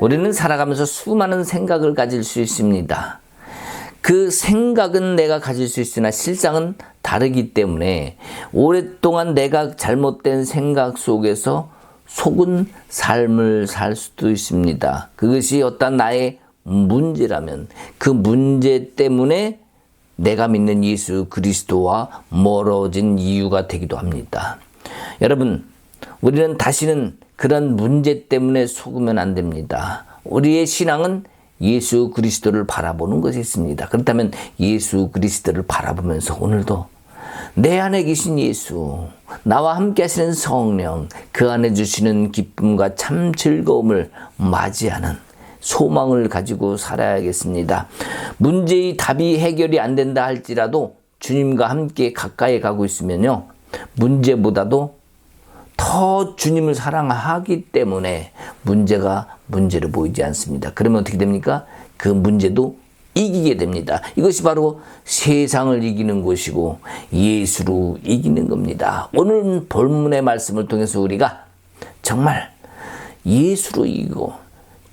우리는 살아가면서 수많은 생각을 가질 수 있습니다. 그 생각은 내가 가질 수 있으나 실상은 다르기 때문에 오랫동안 내가 잘못된 생각 속에서 속은 삶을 살 수도 있습니다. 그것이 어떤 나의 문제라면 그 문제 때문에 내가 믿는 예수 그리스도와 멀어진 이유가 되기도 합니다. 여러분, 우리는 다시는 그런 문제 때문에 속으면 안 됩니다. 우리의 신앙은 예수 그리스도를 바라보는 것이 있습니다. 그렇다면 예수 그리스도를 바라보면서 오늘도 내 안에 계신 예수, 나와 함께 하시는 성령, 그 안에 주시는 기쁨과 참 즐거움을 맞이하는 소망을 가지고 살아야겠습니다. 문제의 답이 해결이 안 된다 할지라도 주님과 함께 가까이 가고 있으면요, 문제보다도 더 주님을 사랑하기 때문에 문제가 문제로 보이지 않습니다. 그러면 어떻게 됩니까? 그 문제도 이기게 됩니다. 이것이 바로 세상을 이기는 것이고 예수로 이기는 겁니다. 오늘 본문의 말씀을 통해서 우리가 정말 예수로 이기고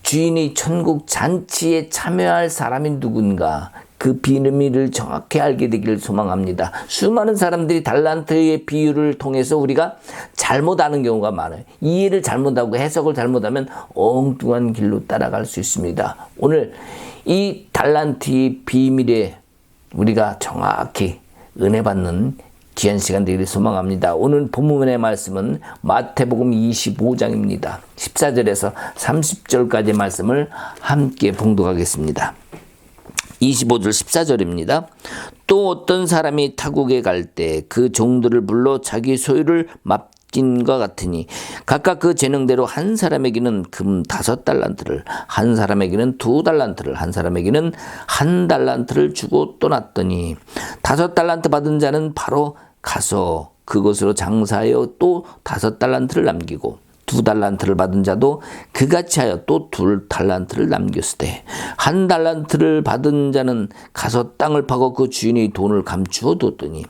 주인이 천국 잔치에 참여할 사람이 누군가, 그 비밀을 정확히 알게 되기를 소망합니다. 수많은 사람들이 달란트의 비유를 통해서 우리가 잘못 아는 경우가 많아요. 이해를 잘못하고 해석을 잘못하면 엉뚱한 길로 따라갈 수 있습니다. 오늘 이 달란트의 비밀에 우리가 정확히 은혜 받는 귀한 시간 되기를 소망합니다. 오늘 본문의 말씀은 마태복음 25장입니다. 14절에서 30절까지의 말씀을 함께 봉독하겠습니다. 25절 14절입니다. 또 어떤 사람이 타국에 갈 때 그 종들을 불러 자기 소유를 맡긴과 같으니 각각 그 재능대로 한 사람에게는 금 5달란트를, 한 사람에게는 2달란트를, 한 사람에게는 1달란트를 주고 떠났더니 5달란트 받은 자는 바로 가서 그것으로 장사하여 또 5달란트를 남기고 2달란트를 받은 자도 그같이 하여 또 2달란트를 남겼으되 1달란트를 받은 자는 가서 땅을 파고 그 주인의 돈을 감추어 뒀더니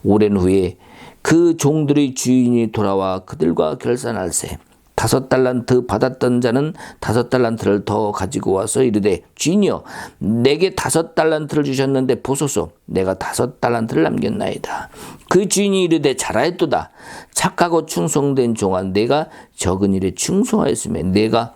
오랜 후에 그 종들의 주인이 돌아와 그들과 결산할세 5달란트 받았던 자는 5달란트를 더 가지고 와서 이르되 주인이여 내게 5달란트를 주셨는데 보소서 내가 5달란트를 남겼나이다. 그 주인이 이르되 잘하였도다. 착하고 충성된 종아 내가 적은 일에 충성하였으며 내가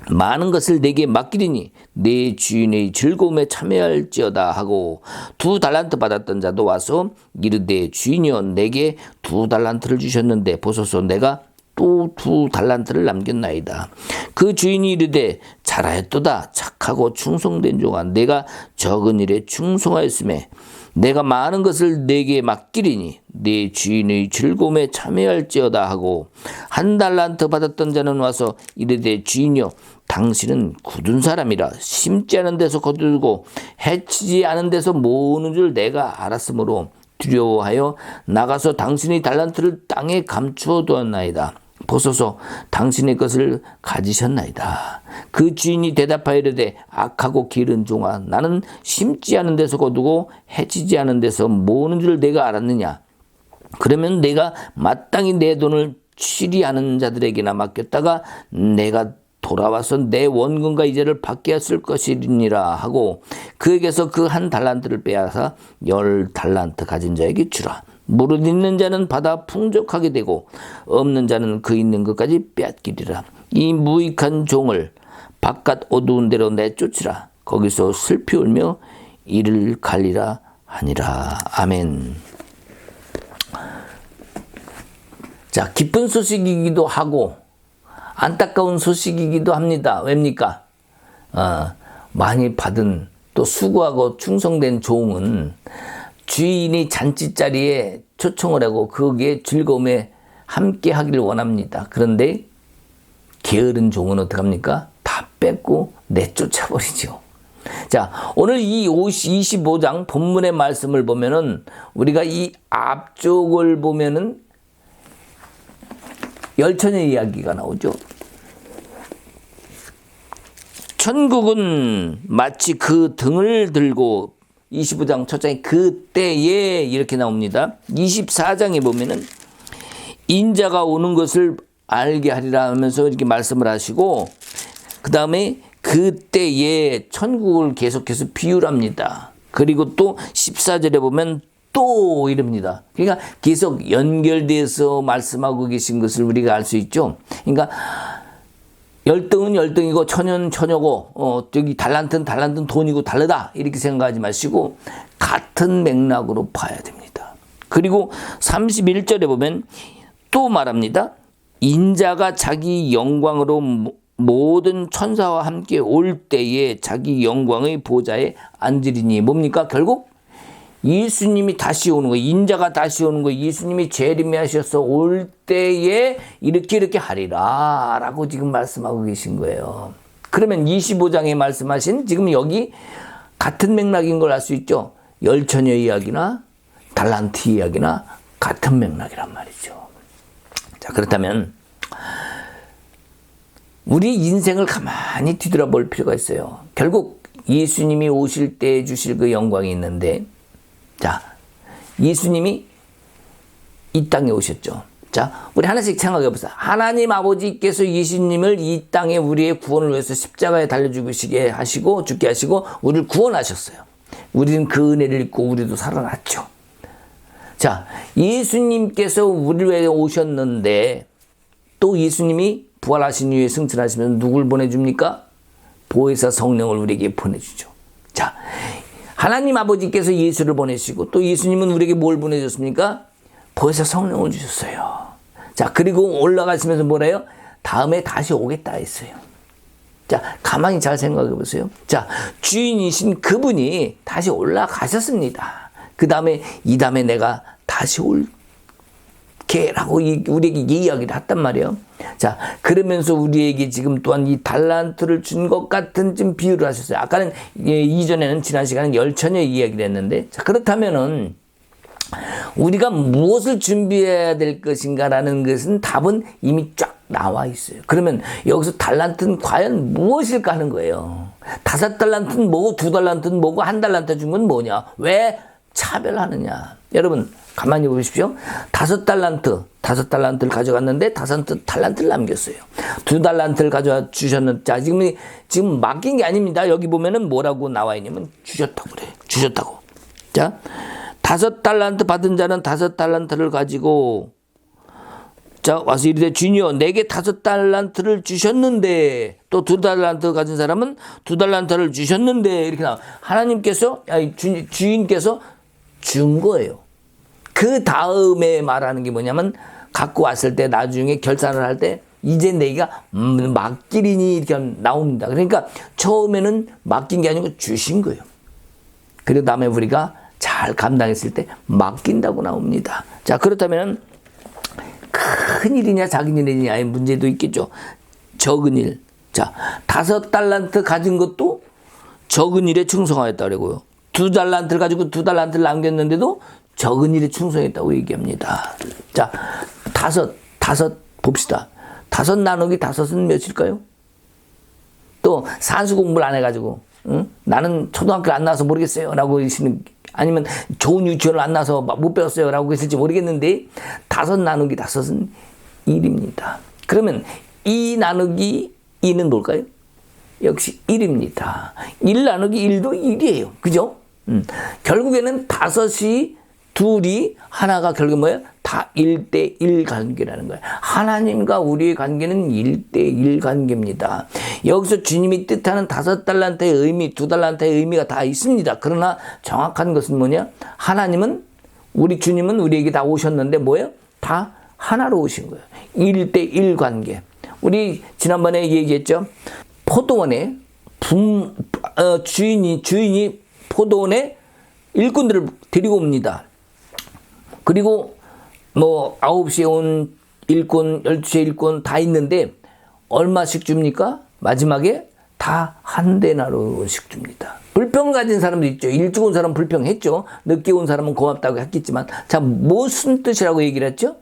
많은 것을 내게 맡기리니 내 주인의 즐거움에 참여할지어다 하고 2달란트 받았던 자도 와서 이르되 주인이여 내게 2달란트를 주셨는데 보소서 내가 또 2달란트를 남겼나이다. 그 주인이 이르되 잘하였도다. 착하고 충성된 종아 내가 적은 일에 충성하였음에 내가 많은 것을 내게 맡기리니 내 주인의 즐거움에 참여할지어다 하고 1달란트 받았던 자는 와서 이르되 주인이여 당신은 굳은 사람이라 심지 않은 데서 거두고 해치지 않은 데서 모으는 줄 내가 알았으므로 두려워하여 나가서 당신의 달란트를 땅에 감추어 두었나이다. 보소서 당신의 것을 가지셨나이다. 그 주인이 대답하여 이르되 악하고 기른 종아 나는 심지 않은 데서 거두고 해치지 않은 데서 모으는 줄 내가 알았느냐. 그러면 내가 마땅히 내 돈을 취리하는 자들에게나 맡겼다가 내가 돌아와서 내 원금과 이자를 받게 했을 것이니라 하고 그에게서 그 1달란트를 빼앗아 10달란트 가진 자에게 주라. 무릇 있는 자는 받아 풍족하게 되고 없는 자는 그 있는 것까지 빼앗기리라. 이 무익한 종을 바깥 어두운 데로 내쫓으라. 거기서 슬피 울며 이를 갈리라 하니라. 아멘. 자, 기쁜 소식이기도 하고 안타까운 소식이기도 합니다. 왜입니까? 많이 받은 또 수고하고 충성된 종은 주인이 잔치자리에 초청을 하고 거기에 즐거움에 함께 하기를 원합니다. 그런데 게으른 종은 어떡합니까? 다 뺏고 내쫓아버리죠. 자, 오늘 이 25장 본문의 말씀을 보면은 우리가 이 앞쪽을 보면은 열처녀의 이야기가 나오죠. 천국은 마치 그 등을 들고 25장 첫 장에 그때에 이렇게 나옵니다. 24장에 보면은 인자가 오는 것을 알게 하리라 하면서 이렇게 말씀을 하시고 그 다음에 그때의 천국을 계속해서 비유합니다. 그리고 또 14절에 보면 또 이럽니다. 그러니까 계속 연결돼서 말씀하고 계신 것을 우리가 알 수 있죠. 그러니까 열등은 열등이고 천연 천여고 저기 달란트는 돈이고 다르다 이렇게 생각하지 마시고 같은 맥락으로 봐야 됩니다. 그리고 31절에 보면 또 말합니다. 인자가 자기 영광으로 모든 천사와 함께 올 때에 자기 영광의 보좌에 앉으리니 뭡니까? 결국 예수님이 다시 오는 거예요. 인자가 다시 오는 거예요. 예수님이 재림하셔서 올 때에 이렇게 하리라 라고 지금 말씀하고 계신 거예요. 그러면 25장에 말씀하신 지금 여기 같은 맥락인 걸 알 수 있죠. 열처녀 이야기나 달란트 이야기나 같은 맥락이란 말이죠. 자, 그렇다면 우리 인생을 가만히 뒤돌아볼 필요가 있어요. 결국 예수님이 오실 때 주실 그 영광이 있는데, 자, 예수님이 이 땅에 오셨죠. 자, 우리 하나씩 생각해 보세요. 하나님 아버지께서 예수님을 이 땅에 우리의 구원을 위해서 십자가에 달려 죽게 하시고 우리를 구원하셨어요. 우리는 그 은혜를 입고 우리도 살아났죠. 자, 예수님께서 우리를 위해 오셨는데 또 예수님이 부활하신 이후에 승천하시면 누굴 보내줍니까? 보혜사 성령을 우리에게 보내주죠. 자, 하나님 아버지께서 예수를 보내시고 또 예수님은 우리에게 뭘 보내줬습니까? 보혜사 성령을 주셨어요. 자, 그리고 올라가시면서 뭐래요? 다음에 다시 오겠다 했어요. 자, 가만히 잘 생각해 보세요. 자, 주인이신 그분이 다시 올라가셨습니다. 그 다음에 이 다음에 내가 다시 올게라고 우리에게 이야기를 했단 말이에요. 자, 그러면서 우리에게 지금 또한 이 달란트를 준 것 같은 좀 비유를 하셨어요. 아까는 이전에는 지난 시간에 열처녀 이야기를 했는데, 자, 그렇다면은 우리가 무엇을 준비해야 될 것인가라는 것은 답은 이미 쫙 나와 있어요. 그러면 여기서 달란트는 과연 무엇일까 하는 거예요. 5달란트는 뭐고 2달란트는 뭐고 1달란트 준 건 뭐냐? 왜 차별하느냐? 여러분 가만히 보십시오. 5달란트를 가져갔는데 5달란트를 남겼어요. 2달란트를 가져와 주셨는데, 자, 지금 맡긴 게 아닙니다. 여기 보면은 뭐라고 나와 있냐면 주셨다고 그래요. 주셨다고. 자, 5달란트 받은 자는 5달란트를 가지고, 자, 와서 이르되 주인이여 내게 5달란트를 주셨는데, 또 2달란트 가진 사람은 2달란트를 주셨는데, 이렇게 나와. 하나님께서, 주인께서 준 거예요. 그 다음에 말하는 게 뭐냐면, 갖고 왔을 때 나중에 결산을 할 때 이제 내가 맡기리니 이렇게 나옵니다. 그러니까 처음에는 맡긴 게 아니고 주신 거예요. 그리고 다음에 우리가 잘 감당했을 때 맡긴다고 나옵니다. 자, 그렇다면 큰 일이냐 작은 일이냐의 문제도 있겠죠. 적은 일. 자, 5달란트 가진 것도 적은 일에 충성하였다고요. 2달란트를 가지고 2달란트를 남겼는데도 적은 일에 충성했다고 얘기합니다. 자, 5 봅시다. 5 나누기 5은 몇일까요? 또 산수 공부를 안 해가지고, 응? 나는 초등학교 안 나와서 모르겠어요 라고 하시는, 아니면 좋은 유치원을 안 나와서 못 배웠어요 라고 했을지 모르겠는데 5 나누기 5은 1입니다. 그러면 2 나누기 2는 뭘까요? 역시 1입니다. 1 나누기 1도 1이에요. 그죠? 결국에는 5이 둘이 하나가 결국 뭐예요? 다 1대1 관계라는 거예요. 하나님과 우리의 관계는 1대1 관계입니다. 여기서 주님이 뜻하는 5달란트의 의미, 2달란트의 의미가 다 있습니다. 그러나 정확한 것은 뭐냐? 하나님은, 우리 주님은 우리에게 다 오셨는데 뭐예요? 다 하나로 오신 거예요. 1대1 관계. 우리 지난번에 얘기했죠? 포도원에 주인이 포도원에 일꾼들을 데리고 옵니다. 그리고 뭐 9시에 온 일꾼, 12시에 일꾼 다 있는데 얼마씩 줍니까? 마지막에 다 한 데나리온씩 줍니다. 불평 가진 사람도 있죠. 일찍 온 사람은 불평했죠. 늦게 온 사람은 고맙다고 했겠지만, 자, 무슨 뜻이라고 얘기를 했죠?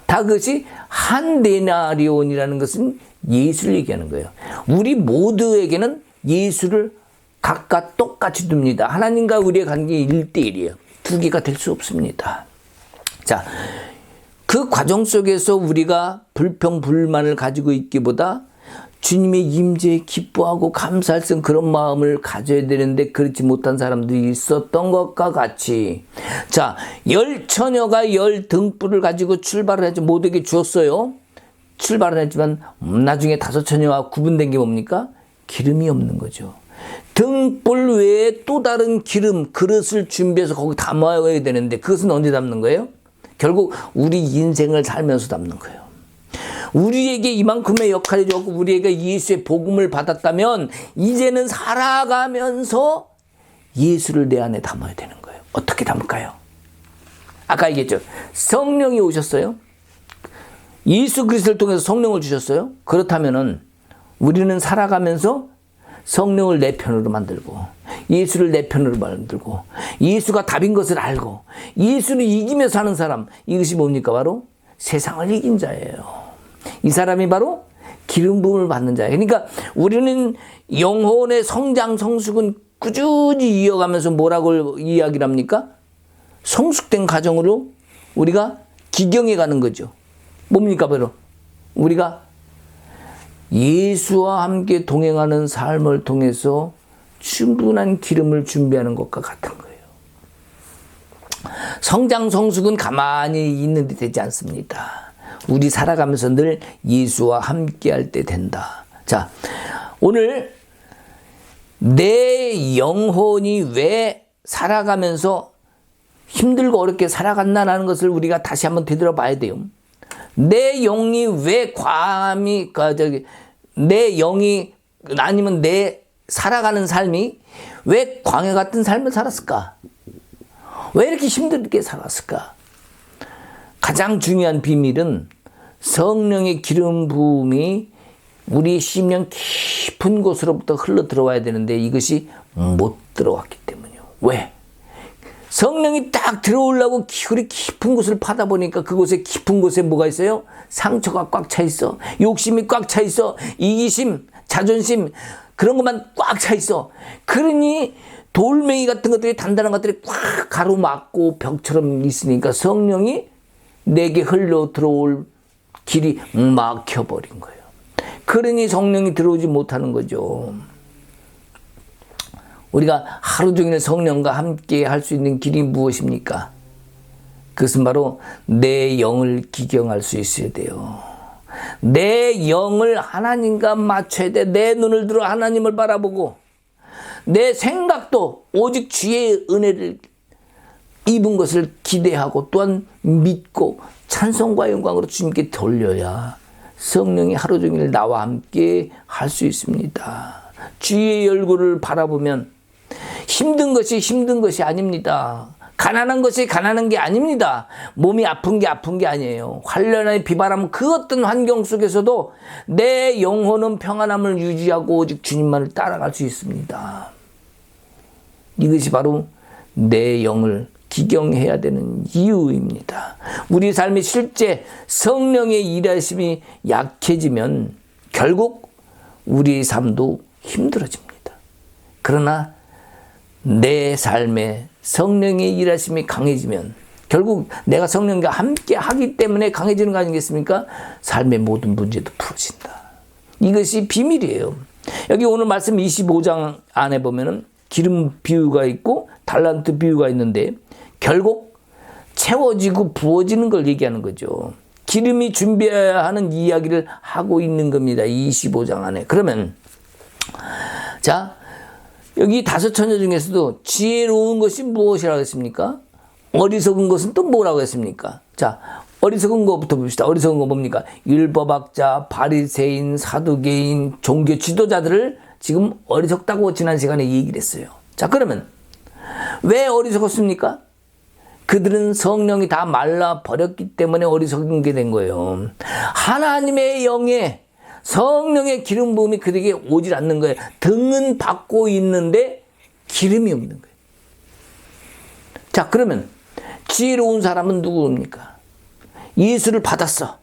다 그것이 한 데나리온이라는 것은 예수를 얘기하는 거예요. 우리 모두에게는 예수를 각각 똑같이 둡니다. 하나님과 우리의 관계 1대1이에요. 두 개가 될 수 없습니다. 자, 그 과정 속에서 우리가 불평, 불만을 가지고 있기보다 주님의 임재에 기뻐하고 감사할 수 있는 그런 마음을 가져야 되는데 그렇지 못한 사람들이 있었던 것과 같이, 자, 10처녀가 10등불을 가지고 출발을 해서 모두에게 주었어요. 출발을 했지만 나중에 5처녀와 구분된 게 뭡니까? 기름이 없는 거죠. 등불 외에 또 다른 기름, 그릇을 준비해서 거기 담아야 되는데 그것은 언제 담는 거예요? 결국 우리 인생을 살면서 담는 거예요. 우리에게 이만큼의 역할이 줬고 우리에게 예수의 복음을 받았다면 이제는 살아가면서 예수를 내 안에 담아야 되는 거예요. 어떻게 담을까요? 아까 얘기했죠. 성령이 오셨어요. 예수 그리스도를 통해서 성령을 주셨어요. 그렇다면은 우리는 살아가면서 성령을 내 편으로 만들고 예수를 내 편으로 만들고 예수가 답인 것을 알고 예수를 이기며 사는 사람, 이것이 뭡니까? 바로 세상을 이긴 자예요. 이 사람이 바로 기름 부음을 받는 자예요. 그러니까 우리는 영혼의 성장 성숙은 꾸준히 이어가면서 뭐라고 이야기를 합니까? 성숙된 가정으로 우리가 기경해 가는 거죠. 뭡니까? 바로 우리가 예수와 함께 동행하는 삶을 통해서 충분한 기름을 준비하는 것과 같은 거예요. 성장 성숙은 가만히 있는 데 되지 않습니다. 우리 살아가면서 늘 예수와 함께 할 때 된다. 자, 오늘 내 영혼이 왜 살아가면서 힘들고 어렵게 살아갔나라는 것을 우리가 다시 한번 되돌아봐야 돼요. 내 영이 왜 과함이, 내 영이, 아니면 내 살아가는 삶이 왜 광야 같은 삶을 살았을까? 왜 이렇게 힘들게 살았을까? 가장 중요한 비밀은 성령의 기름 부음이 우리 심령 깊은 곳으로부터 흘러 들어와야 되는데 이것이 못 들어왔기 때문이요. 왜? 성령이 딱 들어오려고 우리 깊은 곳을 파다 보니까 그곳에 깊은 곳에 뭐가 있어요? 상처가 꽉 차 있어. 욕심이 꽉 차 있어. 이기심, 자존심, 그런 것만 꽉 차 있어. 그러니 돌멩이 같은 것들이, 단단한 것들이 꽉 가로막고 벽처럼 있으니까 성령이 내게 흘러 들어올 길이 막혀버린 거예요. 그러니 성령이 들어오지 못하는 거죠. 우리가 하루 종일 성령과 함께 할 수 있는 길이 무엇입니까? 그것은 바로 내 영을 기경할 수 있어야 돼요. 내 영을 하나님과 맞춰야 돼. 내 눈을 들어 하나님을 바라보고 내 생각도 오직 주의 은혜를 입은 것을 기대하고 또한 믿고 찬송과 영광으로 주님께 돌려야 성령이 하루 종일 나와 함께 할 수 있습니다. 주의 얼굴을 바라보면 힘든 것이 힘든 것이 아닙니다. 가난한 것이 가난한 게 아닙니다. 몸이 아픈 게 아픈 게 아니에요. 환난의 비바람 그 어떤 환경 속에서도 내 영혼은 평안함을 유지하고 오직 주님만을 따라갈 수 있습니다. 이것이 바로 내 영을 기경해야 되는 이유입니다. 우리 삶이 실제 성령의 일하심이 약해지면 결국 우리의 삶도 힘들어집니다. 그러나 내 삶에 성령의 일하심이 강해지면 결국 내가 성령과 함께 하기 때문에 강해지는 거 아니겠습니까? 삶의 모든 문제도 풀어진다. 이것이 비밀이에요. 여기 오늘 말씀 25장 안에 보면은 기름 비유가 있고 달란트 비유가 있는데 결국 채워지고 부어지는 걸 얘기하는 거죠. 기름이 준비해야 하는 이야기를 하고 있는 겁니다. 25장 안에. 그러면 자, 여기 5처녀 중에서도 지혜로운 것이 무엇이라고 했습니까? 어리석은 것은 또 뭐라고 했습니까? 자, 어리석은 것부터 봅시다. 어리석은 거 뭡니까? 율법학자, 바리새인, 사두개인, 종교 지도자들을 지금 어리석다고 지난 시간에 얘기를 했어요. 자, 그러면 왜 어리석었습니까? 그들은 성령이 다 말라버렸기 때문에 어리석은 게 된 거예요. 하나님의 영에 성령의 기름 부음이 그들에게 오질 않는 거예요. 등은 받고 있는데 기름이 없는 거예요. 자, 그러면 지혜로운 사람은 누구입니까? 예수를 받았어.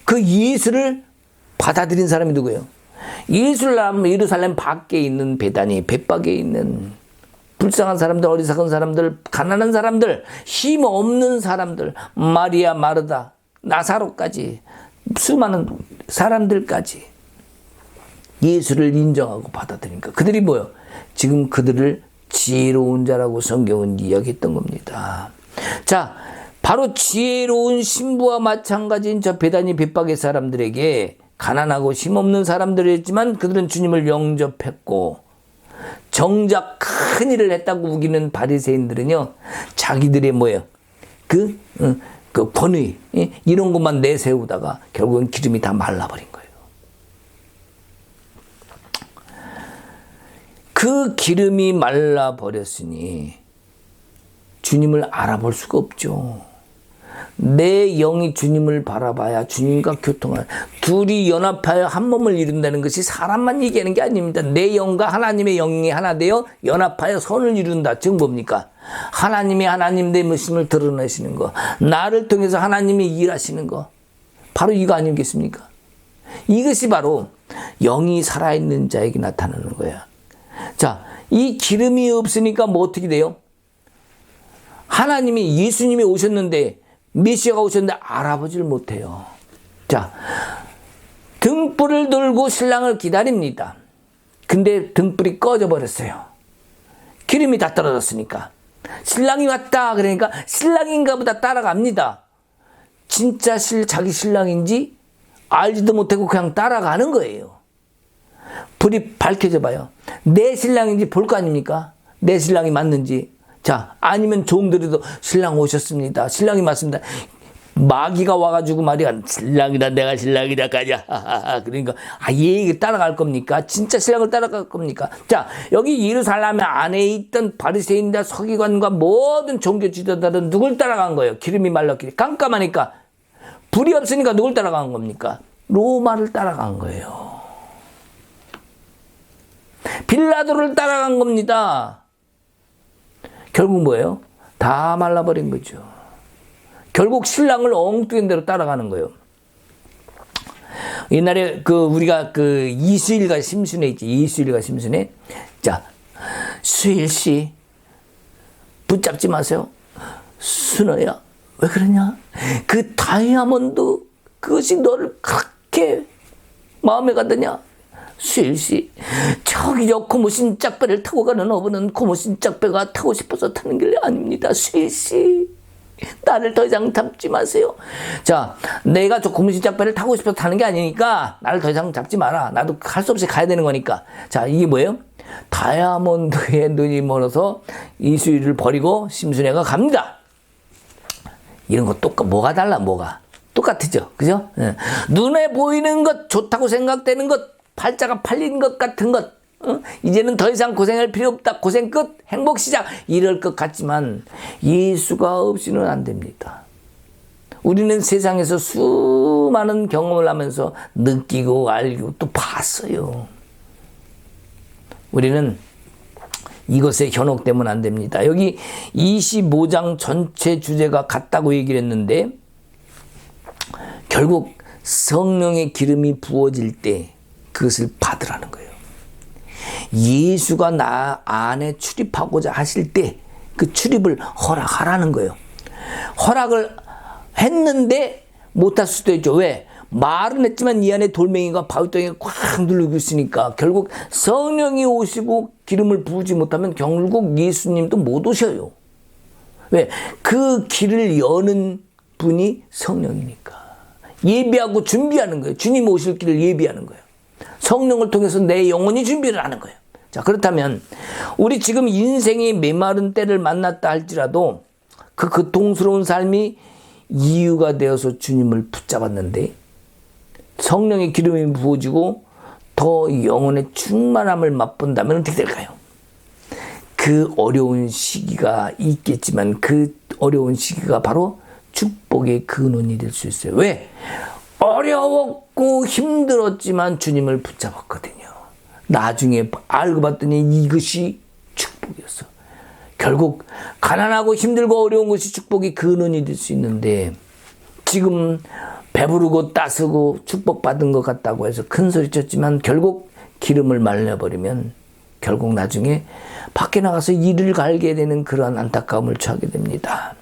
그 예수를 받아들인 사람이 누구예요? 예루살렘 밖에 있는 베다니, 벳박에 있는 불쌍한 사람들, 어리석은 사람들, 가난한 사람들, 힘 없는 사람들, 마리아, 마르다, 나사로까지 수많은 사람들까지 예수를 인정하고 받아들이니까 그들이 뭐요? 지금 그들을 지혜로운 자라고 성경은 이야기했던 겁니다. 자, 바로 지혜로운 신부와 마찬가지인 저 베다니 벳박의 사람들에게 가난하고 힘없는 사람들이었지만 그들은 주님을 영접했고 정작 큰 일을 했다고 우기는 바리새인들은요 자기들의 뭐예요? 그 권위 이런 것만 내세우다가 결국은 기름이 다 말라버린 거예요. 그 기름이 말라버렸으니 주님을 알아볼 수가 없죠. 내 영이 주님을 바라봐야 주님과 교통할 둘이 연합하여 한 몸을 이룬다는 것이 사람만 얘기하는 게 아닙니다. 내 영과 하나님의 영이 하나 되어 연합하여 선을 이룬다. 즉 뭡니까? 하나님이 하나님 되심을 드러내시는 거, 나를 통해서 하나님이 일하시는 거, 바로 이거 아니겠습니까? 이것이 바로 영이 살아있는 자에게 나타나는 거야. 자, 이 기름이 없으니까 뭐 어떻게 돼요? 하나님이 예수님이 오셨는데 메시아가 오셨는데 알아보질 못해요. 자, 등불을 들고 신랑을 기다립니다. 근데 등불이 꺼져 버렸어요. 기름이 다 떨어졌으니까. 신랑이 왔다 그러니까 신랑인가 보다 따라갑니다. 진짜 자기 신랑인지 알지도 못하고 그냥 따라가는 거예요. 불이 밝혀져 봐요. 내 신랑인지 볼 거 아닙니까? 내 신랑이 맞는지. 자, 아니면 종들이도 신랑 오셨습니다. 신랑이 맞습니다. 마귀가 와가지고 말이야, 신랑이다, 내가 신랑이다, 가자. 그러니까, 얘 따라갈 겁니까? 진짜 신랑을 따라갈 겁니까? 자, 여기 예루살렘 안에 있던 바리새인과 서기관과 모든 종교 지도자들은 누굴 따라간 거예요? 기름이 말랐기 깜깜하니까. 불이 없으니까 누굴 따라간 겁니까? 로마를 따라간 거예요. 빌라도를 따라간 겁니다. 결국 뭐예요? 다 말라버린 거죠. 결국 신랑을 엉뚱한 대로 따라가는 거예요. 옛날에 우리가 이수일과 심순애 있지. 이수일과 심순애. 자, 수일씨 붙잡지 마세요. 순어야 왜 그러냐? 그 다이아몬드 그것이 너를 그렇게 마음에 가더냐? 수일씨, 저기 저 고무신 짝배를 타고 가는 어부는 고무신 짝배가 타고 싶어서 타는 게 아닙니다. 수일씨, 나를 더 이상 잡지 마세요. 자, 내가 저 고무신 짝배를 타고 싶어서 타는 게 아니니까 나를 더 이상 잡지 마라. 나도 할 수 없이 가야 되는 거니까. 자, 이게 뭐예요? 다이아몬드에 눈이 멀어서 이수일을 버리고 심순애가 갑니다. 이런 거 뭐가 달라, 뭐가? 똑같죠? 그죠? 네. 눈에 보이는 것, 좋다고 생각되는 것, 팔자가 팔린 것 같은 것, 이제는 더 이상 고생할 필요 없다. 고생 끝, 행복 시작. 이럴 것 같지만 예수가 없이는 안 됩니다. 우리는 세상에서 수많은 경험을 하면서 느끼고 알고 또 봤어요. 우리는 이것에 현혹되면 안 됩니다. 여기 25장 전체 주제가 같다고 얘기를 했는데 결국 성령의 기름이 부어질 때 그것을 받으라는 거예요. 예수가 나 안에 출입하고자 하실 때 그 출입을 허락하라는 거예요. 허락을 했는데 못할 수도 있죠. 왜? 말은 했지만 이 안에 돌멩이가 바위덩이가 꽉 누르고 있으니까 결국 성령이 오시고 기름을 부으지 못하면 결국 예수님도 못 오셔요. 왜? 그 길을 여는 분이 성령이니까. 예비하고 준비하는 거예요. 주님 오실 길을 예비하는 거예요. 성령을 통해서 내 영혼이 준비를 하는 거예요. 자, 그렇다면 우리 지금 인생의 메마른 때를 만났다 할지라도 그 고통스러운 삶이 이유가 되어서 주님을 붙잡았는데 성령의 기름이 부어지고 더 영혼의 충만함을 맛본다면 어떻게 될까요? 그 어려운 시기가 있겠지만 그 어려운 시기가 바로 축복의 근원이 될 수 있어요. 왜? 어려웠고 힘들었지만 주님을 붙잡았거든요. 나중에 알고 봤더니 이것이 축복이었어. 결국 가난하고 힘들고 어려운 것이 축복의 근원이 될 수 있는데 지금 배부르고 따스고 축복받은 것 같다고 해서 큰 소리 쳤지만 결국 기름을 말려버리면 결국 나중에 밖에 나가서 이를 갈게 되는 그러한 안타까움을 처하게 됩니다.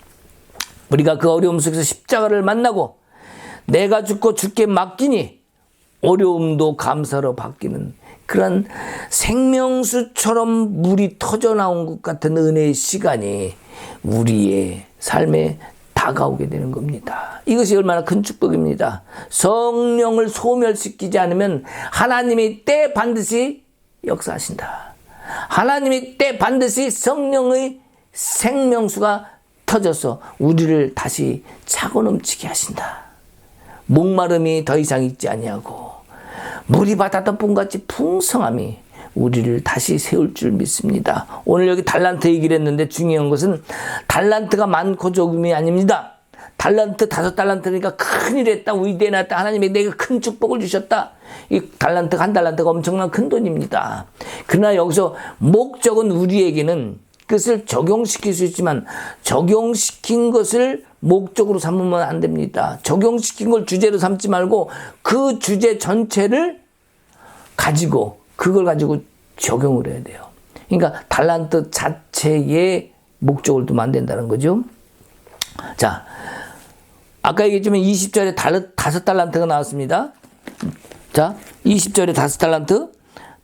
우리가 그 어려움 속에서 십자가를 만나고 내가 죽고 죽게 맡기니 어려움도 감사로 바뀌는 그런 생명수처럼 물이 터져 나온 것 같은 은혜의 시간이 우리의 삶에 다가오게 되는 겁니다. 이것이 얼마나 큰 축복입니다. 성령을 소멸시키지 않으면 하나님이 때 반드시 역사하신다. 하나님이 때 반드시 성령의 생명수가 터져서 우리를 다시 차고 넘치게 하신다. 목마름이 더 이상 있지 아니하고 물이 바다 덮음같이 풍성함이 우리를 다시 세울 줄 믿습니다. 오늘 여기 달란트 얘기를 했는데 중요한 것은 달란트가 많고 적음이 아닙니다. 달란트 5달란트니까 큰일 했다, 위대했다, 하나님이 내게 큰 축복을 주셨다. 이 달란트, 한 달란트가 엄청난 큰 돈입니다. 그러나 여기서 목적은 우리에게는 그것을 적용시킬 수 있지만 적용시킨 것을 목적으로 삼으면 안 됩니다. 적용시킨 걸 주제로 삼지 말고 그 주제 전체를 가지고 그걸 가지고 적용을 해야 돼요. 그러니까 달란트 자체의 목적을 두면 안 된다는 거죠. 자, 아까 얘기했지만 20절에 5달란트가 나왔습니다. 자, 20절에 5달란트.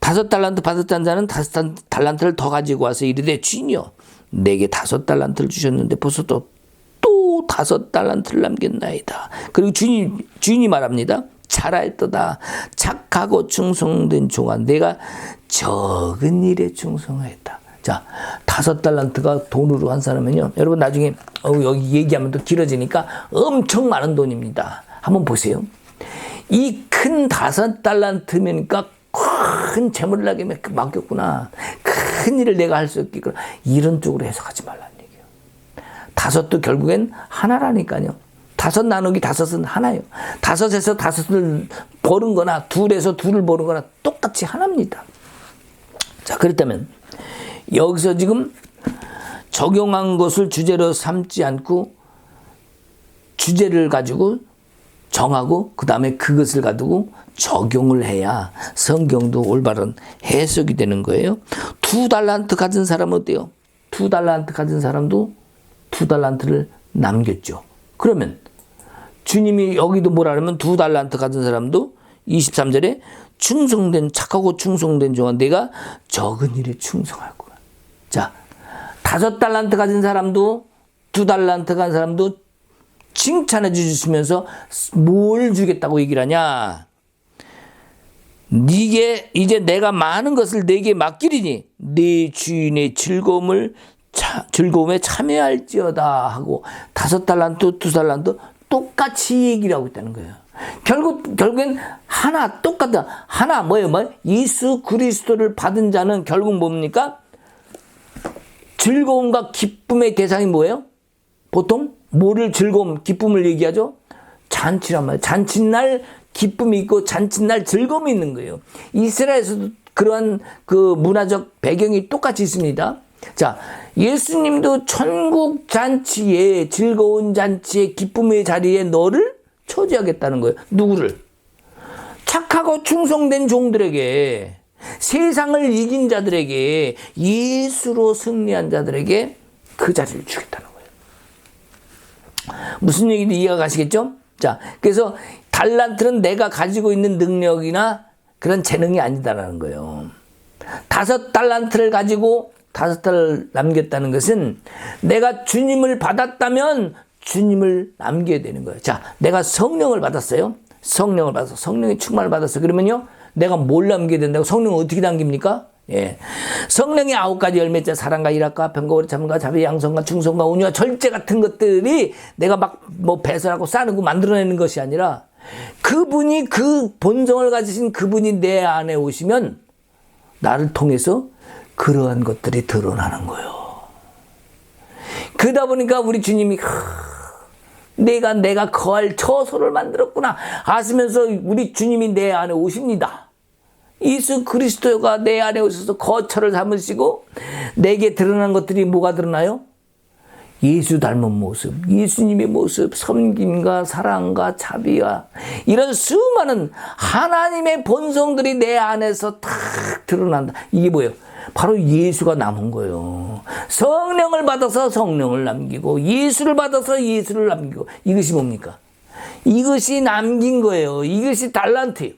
5달란트 받았다는 자는 5달란트를 더 가지고 와서 이르되 주인이여 내게 5달란트를 주셨는데 벌써 또 5달란트를 남겼나이다. 그리고 주인이 말합니다. 잘하였도다. 착하고 충성된 종아 내가 적은 일에 충성하였다. 자, 5달란트가 돈으로 한 사람은요. 여러분 나중에 여기 얘기하면 또 길어지니까 엄청 많은 돈입니다. 한번 보세요. 이 큰 5달란트면니까 큰 재물을 나게 맡겼구나. 큰 일을 내가 할 수 없겠구나. 이런 쪽으로 해석하지 말라는 얘기예요. 5도 결국엔 하나라니까요. 5 나누기 5은 하나예요. 5에서 5을 버는 거나 2에서 2를 버는 거나 똑같이 하나입니다. 자, 그렇다면 여기서 지금 적용한 것을 주제로 삼지 않고 주제를 가지고 정하고 그 다음에 그것을 가지고 적용을 해야 성경도 올바른 해석이 되는 거예요. 2달란트 가진 사람은 어때요? 2달란트 가진 사람도 2달란트를 남겼죠. 그러면 주님이 여기도 뭐라 하면 2달란트 가진 사람도 23절에 착하고 충성된 종아 내가 적은 일에 충성할 거야. 자, 5달란트 가진 사람도 2달란트 가진 사람도 칭찬해 주시면서 뭘 주겠다고 얘기를 하냐? 네게 이제 내가 많은 것을 내게 맡기리니 네 주인의 즐거움에 참여할지어다 하고 5달란트, 2달란트 똑같이 얘기를 하고 있다는 거예요. 결국엔 하나 똑같다. 하나 뭐예요? 예수 그리스도를 받은 자는 결국 뭡니까? 즐거움과 기쁨의 대상이 뭐예요? 보통 뭐를 즐거움, 기쁨을 얘기하죠? 잔치란 말이에요. 잔칫날 기쁨이 있고 잔칫날 즐거움이 있는 거예요. 이스라엘에서도 그러한 그 문화적 배경이 똑같이 있습니다. 자, 예수님도 천국 잔치에 즐거운 잔치에 기쁨의 자리에 너를 초대하겠다는 거예요. 누구를? 착하고 충성된 종들에게, 세상을 이긴 자들에게, 예수로 승리한 자들에게 그 자리를 주겠다는 거예요. 무슨 얘기인지 이해가 가시겠죠? 자, 그래서 달란트는 내가 가지고 있는 능력이나 그런 재능이 아니다라는 거예요. 5달란트를 가지고 5달을 남겼다는 것은 내가 주님을 받았다면 주님을 남겨야 되는 거예요. 자, 내가 성령을 받았어요. 성령을 받아서 성령의 충만을 받았어요. 그러면요, 내가 뭘 남겨야 된다고? 성령을 어떻게 남깁니까? 예. 성령의 9가지 열매자 사랑과 일학과 병거와 참과 자비 양성과 충성과 온유와 절제 같은 것들이 내가 막 배설하고 싸르고 만들어내는 것이 아니라 그분이 그 본성을 가지신 그분이 내 안에 오시면 나를 통해서 그러한 것들이 드러나는 거예요. 그러다 보니까 우리 주님이 내가 거할 처소를 만들었구나 하시면서 우리 주님이 내 안에 오십니다. 예수 그리스도가 내 안에 오셔서 거처를 삼으시고 내게 드러난 것들이 뭐가 드러나요? 예수 닮은 모습, 예수님의 모습, 섬김과 사랑과 자비와 이런 수많은 하나님의 본성들이 내 안에서 탁 드러난다. 이게 뭐예요? 바로 예수가 남은 거예요. 성령을 받아서 성령을 남기고 예수를 받아서 예수를 남기고 이것이 뭡니까? 이것이 남긴 거예요. 이것이 달란트예요.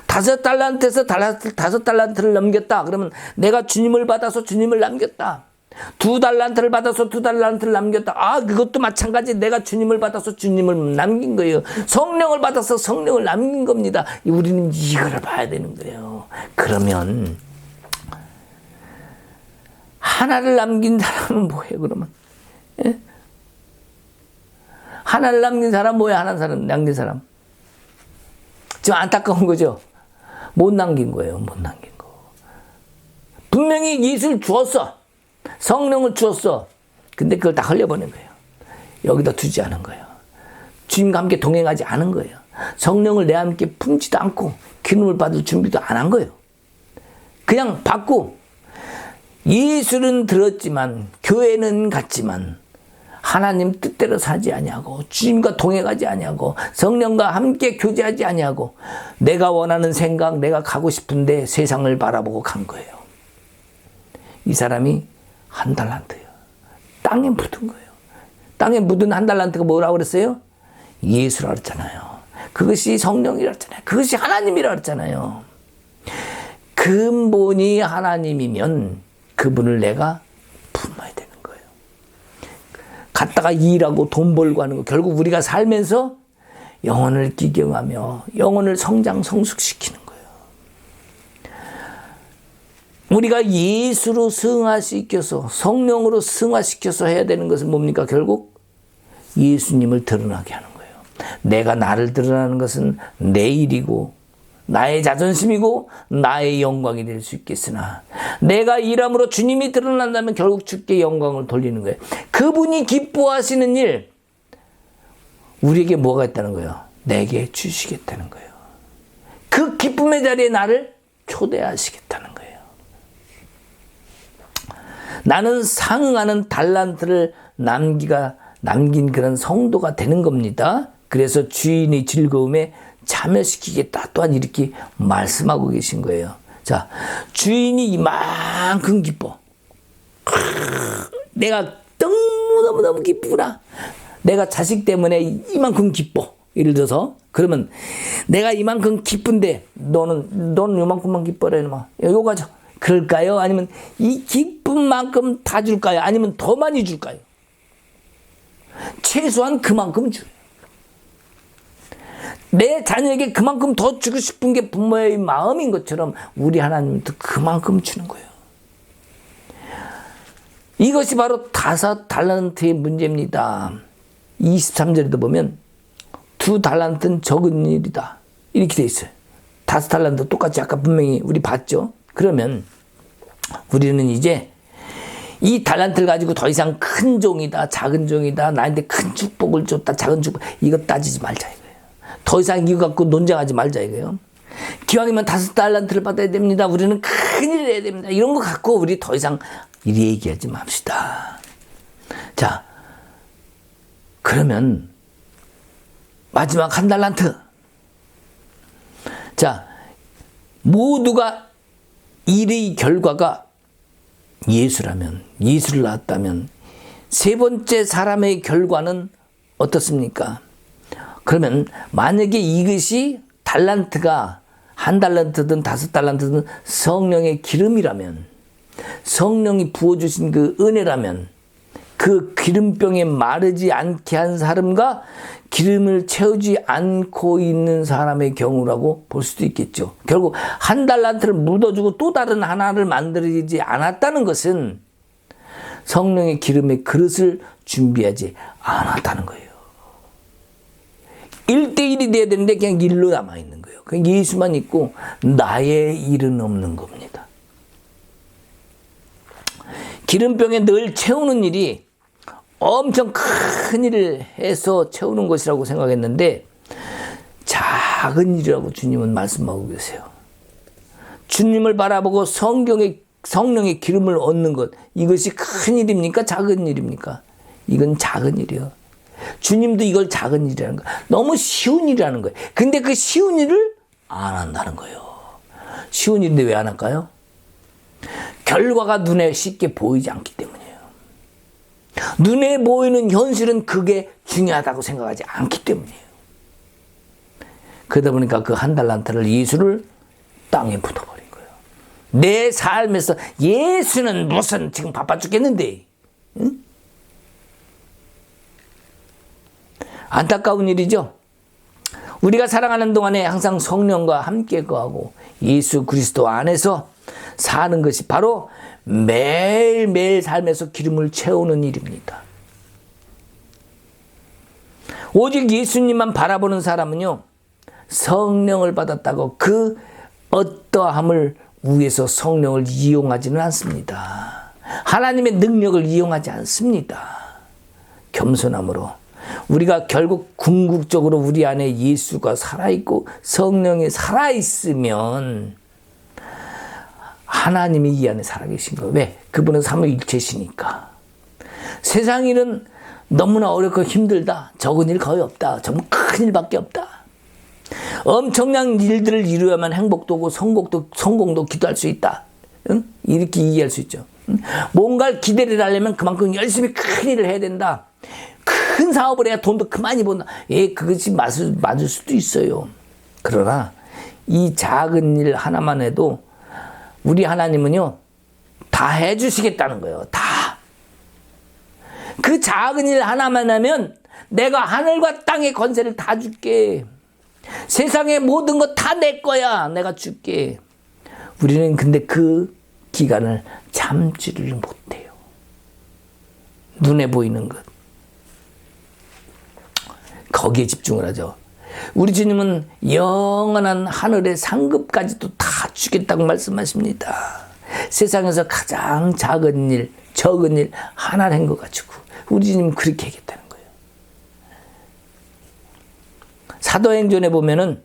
5달란트에서 5달란트를 넘겼다. 그러면 내가 주님을 받아서 주님을 남겼다. 2달란트를 받아서 2달란트를 남겼다. 아, 그것도 마찬가지. 내가 주님을 받아서 주님을 남긴 거예요. 성령을 받아서 성령을 남긴 겁니다. 우리는 이거를 봐야 되는 거예요. 그러면 하나를 남긴 사람은 뭐예요, 그러면? 예? 하나를 남긴 사람 뭐야? 하나 사람 남긴 사람. 지금 안타까운 거죠. 못 남긴 거예요. 못 남긴 거. 분명히 예수를 주었어. 성령을 주었어. 근데 그걸 다 흘려보낸 거예요. 여기다 두지 않은 거예요. 주님과 함께 동행하지 않은 거예요. 성령을 내 함께 품지도 않고 기름을 받을 준비도 안 한 거예요. 그냥 받고 예수는 들었지만 교회는 갔지만 하나님 뜻대로 사지 아니하고 주님과 동행하지 아니하고 성령과 함께 교제하지 아니하고 내가 원하는 생각, 내가 가고 싶은데 세상을 바라보고 간 거예요. 이 사람이 1달란트예요. 땅에 묻은 거예요. 땅에 묻은 1달란트가 뭐라고 그랬어요? 예수라고 그랬잖아요. 그것이 성령이라고 그랬잖아요. 그것이 하나님이라고 그랬잖아요. 근본이 하나님이면 그분을 내가 품어야 되는 거예요. 갔다가 일하고 돈 벌고 하는 거 결국 우리가 살면서 영혼을 기경하며 영혼을 성장 성숙시키는 거예요. 우리가 예수로 승화시켜서 성령으로 승화시켜서 해야 되는 것은 뭡니까? 결국 예수님을 드러나게 하는 거예요. 내가 나를 드러나는 것은 내 일이고 나의 자존심이고 나의 영광이 될 수 있겠으나 내가 일함으로 주님이 드러난다면 결국 주께 영광을 돌리는 거예요. 그분이 기뻐하시는 일 우리에게 뭐가 있다는 거예요? 내게 주시겠다는 거예요. 그 기쁨의 자리에 나를 초대하시겠다는 거예요. 나는 상응하는 달란트를 남긴 그런 성도가 되는 겁니다. 그래서 주인의 즐거움에 참여시키겠다 또한 이렇게 말씀하고 계신 거예요. 자, 주인이 이만큼 기뻐. 내가 너무너무 기쁘구나. 내가 자식 때문에 이만큼 기뻐. 예를 들어서 그러면 내가 이만큼 기쁜데 너는 이만큼만 기뻐라 이놈아. 요거죠. 그럴까요? 아니면 이 기쁜 만큼 다 줄까요? 아니면 더 많이 줄까요? 최소한 그만큼 줘요. 내 자녀에게 그만큼 더 주고 싶은 게 부모의 마음인 것처럼 우리 하나님도 그만큼 주는 거예요. 이것이 바로 5달란트의 문제입니다. 23절에도 보면 2달란트는 적은 일이다. 이렇게 돼 있어요. 5달란트 똑같이 아까 분명히 우리 봤죠. 그러면 우리는 이제 이 달란트를 가지고 더 이상 큰 종이다, 작은 종이다, 나한테 큰 축복을 줬다, 작은 축복, 이거 따지지 말자 이거예요. 더 이상 이거 갖고 논쟁하지 말자 이거예요. 기왕이면 5달란트를 받아야 됩니다. 우리는 큰일을 해야 됩니다. 이런 거 갖고 우리 더 이상 이리 얘기하지 맙시다. 자, 그러면 마지막 1달란트. 자, 모두가 일의 결과가 예수라면, 예수를 낳았다면 세 번째 사람의 결과는 어떻습니까? 그러면 만약에 이것이 달란트가 1달란트든 5달란트든 성령의 기름이라면, 성령이 부어주신 그 은혜라면 그 기름병에 마르지 않게 한 사람과 기름을 채우지 않고 있는 사람의 경우라고 볼 수도 있겠죠. 결국 1달란트를 묻어주고 또 다른 하나를 만들지 않았다는 것은 성령의 기름의 그릇을 준비하지 않았다는 거예요. 1대1이 돼야 되는데 그냥 일로 남아있는 거예요. 그냥 예수만 있고 나의 일은 없는 겁니다. 기름병에 늘 채우는 일이 엄청 큰 일을 해서 채우는 것이라고 생각했는데 작은 일이라고 주님은 말씀하고 계세요. 주님을 바라보고 성령의 기름을 얻는 것, 이것이 큰 일입니까? 작은 일입니까? 이건 작은 일이에요. 주님도 이걸 작은 일이라는 거예요. 너무 쉬운 일이라는 거예요. 근데 그 쉬운 일을 안 한다는 거예요. 쉬운 일인데 왜 안 할까요? 결과가 눈에 쉽게 보이지 않기 때문이에요. 눈에 보이는 현실은 그게 중요하다고 생각하지 않기 때문이에요. 그러다 보니까 그 한 달란트를 예수를 땅에 묻어버린 거예요. 내 삶에서 예수는 무슨 지금 바빠 죽겠는데, 응? 안타까운 일이죠. 우리가 살아가는 동안에 항상 성령과 함께 거하고 예수 그리스도 안에서 사는 것이 바로 매일매일 삶에서 기름을 채우는 일입니다. 오직 예수님만 바라보는 사람은요, 성령을 받았다고 그 어떠함을 위해서 성령을 이용하지는 않습니다. 하나님의 능력을 이용하지 않습니다. 겸손함으로 우리가 결국 궁극적으로 우리 안에 예수가 살아있고 성령이 살아있으면 하나님이 이 안에 살아계신 거예요. 왜? 그분은 삼위일체시니까. 세상 일은 너무나 어렵고 힘들다. 적은 일 거의 없다. 정말 큰 일밖에 없다. 엄청난 일들을 이루어야만 행복도 오고 성공도 기도할 수 있다. 응? 이렇게 이해할 수 있죠. 응? 뭔가를 기대를 하려면 그만큼 열심히 큰 일을 해야 된다. 큰 사업을 해야 돈도 그만이 번다. 예, 그것이 맞을 수도 있어요. 그러나 이 작은 일 하나만 해도 우리 하나님은요, 다 해주시겠다는 거예요. 다. 그 작은 일 하나만 하면 내가 하늘과 땅의 권세를 다 줄게. 세상의 모든 것 다 내 거야. 내가 줄게. 우리는 근데 그 기간을 참지를 못해요. 눈에 보이는 것. 거기에 집중을 하죠. 우리 주님은 영원한 하늘의 상급까지도 다 주겠다고 말씀하십니다. 세상에서 가장 작은 일, 적은 일 하나를 한 것 가지고 우리 주님은 그렇게 하겠다는 거예요. 사도행전에 보면은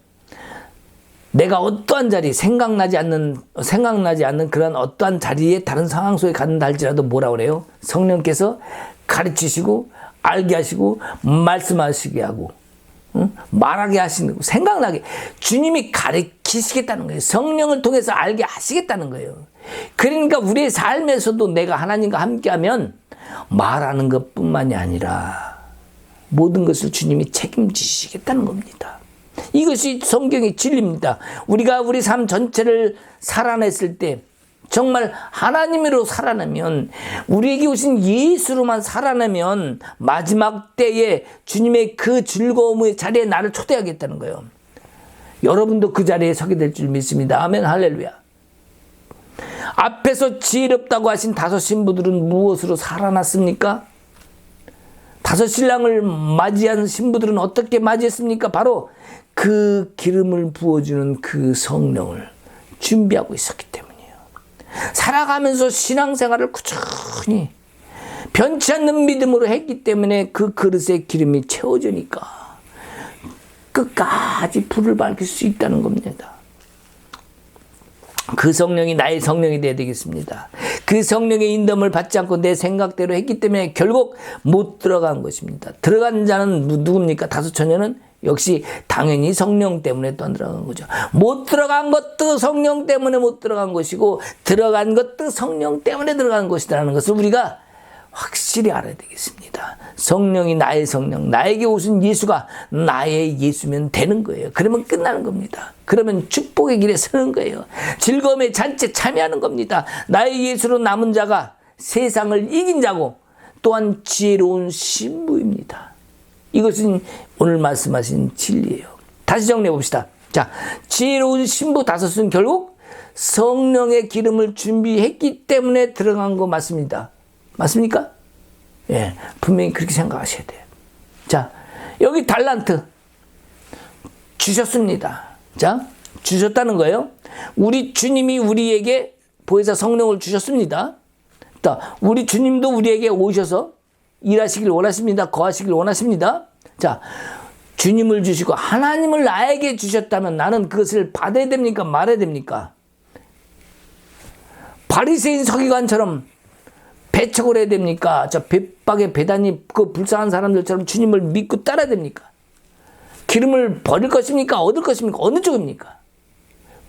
내가 어떠한 자리, 생각나지 않는 그런 어떠한 자리에 다른 상황 속에 갔는다 할지라도 뭐라 그래요? 성령께서 가르치시고 알게 하시고 말씀하시게 하고, 응? 말하게 하시는 거, 생각나게 주님이 가르치시겠다는 거예요. 성령을 통해서 알게 하시겠다는 거예요. 그러니까 우리의 삶에서도 내가 하나님과 함께하면 말하는 것뿐만이 아니라 모든 것을 주님이 책임지시겠다는 겁니다. 이것이 성경의 진리입니다. 우리가 우리 삶 전체를 살아냈을 때 정말 하나님으로 살아내면, 우리에게 오신 예수로만 살아내면 마지막 때에 주님의 그 즐거움의 자리에 나를 초대하겠다는 거예요. 여러분도 그 자리에 서게 될 줄 믿습니다. 아멘, 할렐루야. 앞에서 지혜롭다고 하신 5 신부들은 무엇으로 살아났습니까? 5 신랑을 맞이한 신부들은 어떻게 맞이했습니까? 바로 그 기름을 부어주는 그 성령을 준비하고 있었기 때문이에요. 살아가면서 신앙생활을 꾸준히 변치 않는 믿음으로 했기 때문에 그 그릇에 기름이 채워지니까 끝까지 불을 밝힐 수 있다는 겁니다. 그 성령이 나의 성령이 되어야 되겠습니다. 그 성령의 인도를 받지 않고 내 생각대로 했기 때문에 결국 못 들어간 것입니다. 들어간 자는 누굽니까? 5 처녀는 역시 당연히 성령 때문에 또 안 들어간 거죠. 못 들어간 것도 성령 때문에 못 들어간 것이고, 들어간 것도 성령 때문에 들어간 것이라는 것을 우리가 확실히 알아야 되겠습니다. 성령이 나의 성령, 나에게 오신 예수가 나의 예수면 되는 거예요. 그러면 끝나는 겁니다. 그러면 축복의 길에 서는 거예요. 즐거움의 잔치에 참여하는 겁니다. 나의 예수로 남은 자가 세상을 이긴 자고 또한 지혜로운 신부입니다. 이것은 오늘 말씀하신 진리예요. 다시 정리해 봅시다. 자, 지혜로운 신부 5은 결국 성령의 기름을 준비했기 때문에 들어간 거 맞습니다. 맞습니까? 예, 분명히 그렇게 생각하셔야 돼요. 자, 여기 달란트 주셨습니다. 자, 주셨다는 거예요. 우리 주님이 우리에게 보혜사 성령을 주셨습니다. 자, 우리 주님도 우리에게 오셔서 일하시길 원하십니다. 거하시길 원하십니다. 자, 주님을 주시고 하나님을 나에게 주셨다면 나는 그것을 받아야 됩니까? 말아야 됩니까? 바리새인 서기관처럼 배척을 해야 됩니까? 저 벳박의 배단이 그 불쌍한 사람들처럼 주님을 믿고 따라야 됩니까? 기름을 버릴 것입니까? 얻을 것입니까? 어느 쪽입니까?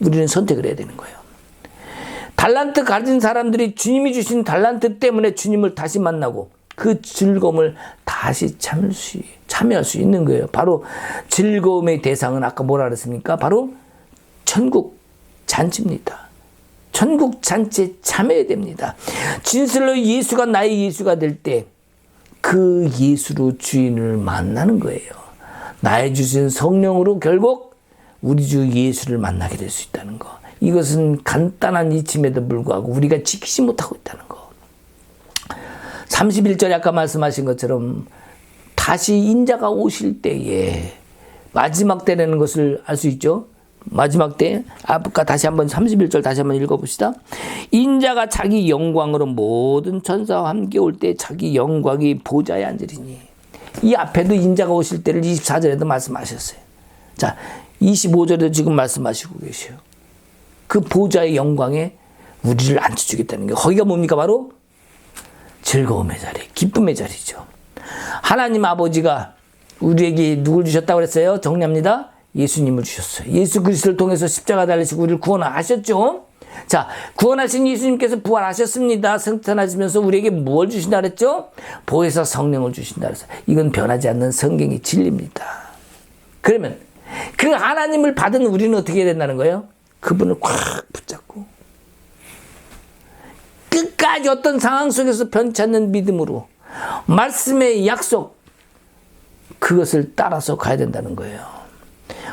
우리는 선택을 해야 되는 거예요. 달란트 가진 사람들이 주님이 주신 달란트 때문에 주님을 다시 만나고 그 즐거움을 다시 참여할 수 있는 거예요. 바로 즐거움의 대상은 아까 뭐라 그랬습니까? 바로 천국 잔치입니다. 천국 잔치에 참여해야 됩니다. 진실로 예수가 나의 예수가 될 때 그 예수로 주인을 만나는 거예요. 나의 주신 성령으로 결국 우리 주 예수를 만나게 될 수 있다는 거. 이것은 간단한 이침에도 불구하고 우리가 지키지 못하고 있다는 거. 31절에 아까 말씀하신 것처럼 다시 인자가 오실 때에 마지막 때라는 것을 알 수 있죠. 마지막 때 아까 다시 한번 31절 다시 한번 읽어봅시다. 인자가 자기 영광으로 모든 천사와 함께 올 때 자기 영광이 보좌에 앉으리니. 이 앞에도 인자가 오실 때를 24절에도 말씀하셨어요. 자, 25절에도 지금 말씀하시고 계셔요. 그 보좌의 영광에 우리를 앉혀주겠다는 게 거기가 뭡니까? 바로 즐거움의 자리, 기쁨의 자리죠. 하나님 아버지가 우리에게 누굴 주셨다고 그랬어요? 정리합니다. 예수님을 주셨어요. 예수 그리스도를 통해서 십자가 달리시고 우리를 구원하셨죠. 자, 구원하신 예수님께서 부활하셨습니다. 승천하시면서 우리에게 뭘 주신다 그랬죠? 보혜사 성령을 주신다 그랬어요. 이건 변하지 않는 성경의 진리입니다. 그러면 그 하나님을 받은 우리는 어떻게 해야 된다는 거예요? 그분을 꽉 붙잡고 끝까지 어떤 상황 속에서 변치 않는 믿음으로 말씀의 약속 그것을 따라서 가야 된다는 거예요.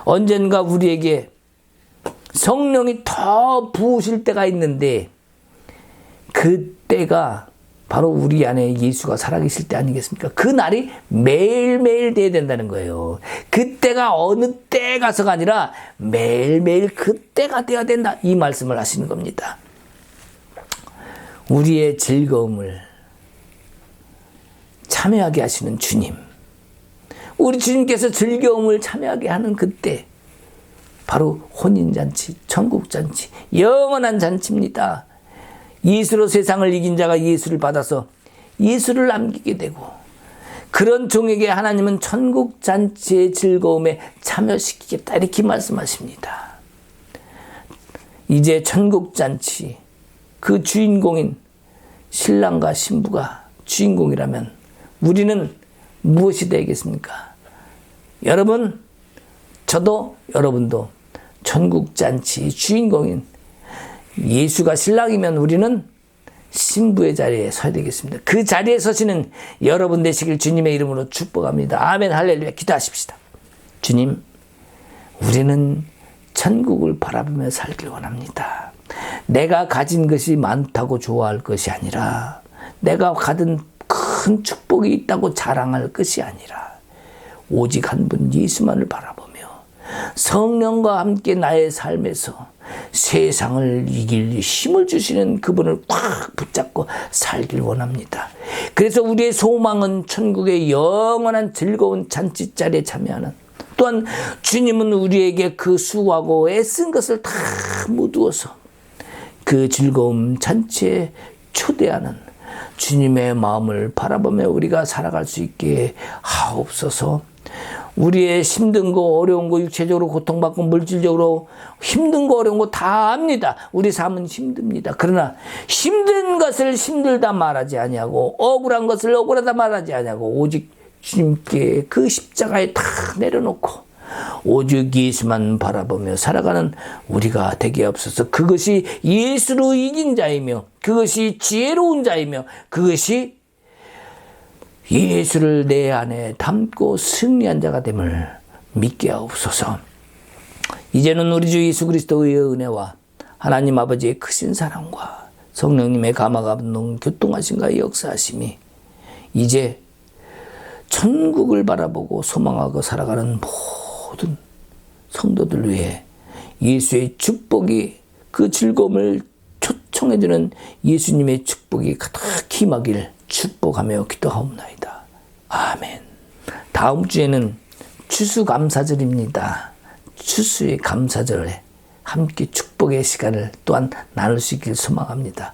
언젠가 우리에게 성령이 더 부으실 때가 있는데 그때가 바로 우리 안에 예수가 살아계실 때 아니겠습니까? 그 날이 매일매일 돼야 된다는 거예요. 그때가 어느 때 가서가 아니라 매일매일 그때가 돼야 된다. 이 말씀을 하시는 겁니다. 우리의 즐거움을 참여하게 하시는 주님. 우리 주님께서 즐거움을 참여하게 하는 그때 바로 혼인잔치, 천국잔치, 영원한 잔치입니다. 예수로 세상을 이긴 자가 예수를 받아서 예수를 남기게 되고 그런 종에게 하나님은 천국잔치의 즐거움에 참여시키겠다 이렇게 말씀하십니다. 이제 천국잔치 그 주인공인 신랑과 신부가 주인공이라면 우리는 무엇이 되겠습니까? 여러분, 저도 여러분도 천국잔치 주인공인 예수가 신랑이면 우리는 신부의 자리에 서야 되겠습니다. 그 자리에 서시는 여러분 되시길 주님의 이름으로 축복합니다. 아멘 할렐루야. 기도하십시다. 주님, 우리는 천국을 바라보며 살길 원합니다. 내가 가진 것이 많다고 좋아할 것이 아니라 내가 가진 큰 축복이 있다고 자랑할 것이 아니라 오직 한 분 예수만을 바라보며 성령과 함께 나의 삶에서 세상을 이길 힘을 주시는 그분을 꽉 붙잡고 살길 원합니다. 그래서 우리의 소망은 천국의 영원한 즐거운 잔치자리에 참여하는 또한 주님은 우리에게 그 수고하고 애쓴 것을 다 묻어서 그 즐거움 잔치에 초대하는 주님의 마음을 바라보며 우리가 살아갈 수 있게 하옵소서. 우리의 힘든 거 어려운 거 육체적으로 고통받고 물질적으로 힘든 거 어려운 거 다 압니다. 우리 삶은 힘듭니다. 그러나 힘든 것을 힘들다 말하지 아니하고 억울한 것을 억울하다 말하지 아니하고 오직 주님께 그 십자가에 다 내려놓고 오직 예수만 바라보며 살아가는 우리가 되게 없어서 그것이 예수로 이긴 자이며 그것이 지혜로운 자이며 그것이 예수를 내 안에 담고 승리한 자가 됨을 믿게 하옵소서. 이제는 우리 주 예수 그리스도의 은혜와 하나님 아버지의 크신 사랑과 성령님의 감화감동 교통하심과 역사하심이 이제 천국을 바라보고 소망하고 살아가는 모든 성도들 위해 예수의 축복이 그 즐거움을 초청해주는 예수님의 축복이 가득히 임하길 축복하며 기도하옵나이다. 아멘. 다음 주에는 추수감사절입니다. 추수의 감사절에 함께 축복의 시간을 또한 나눌 수 있길 소망합니다.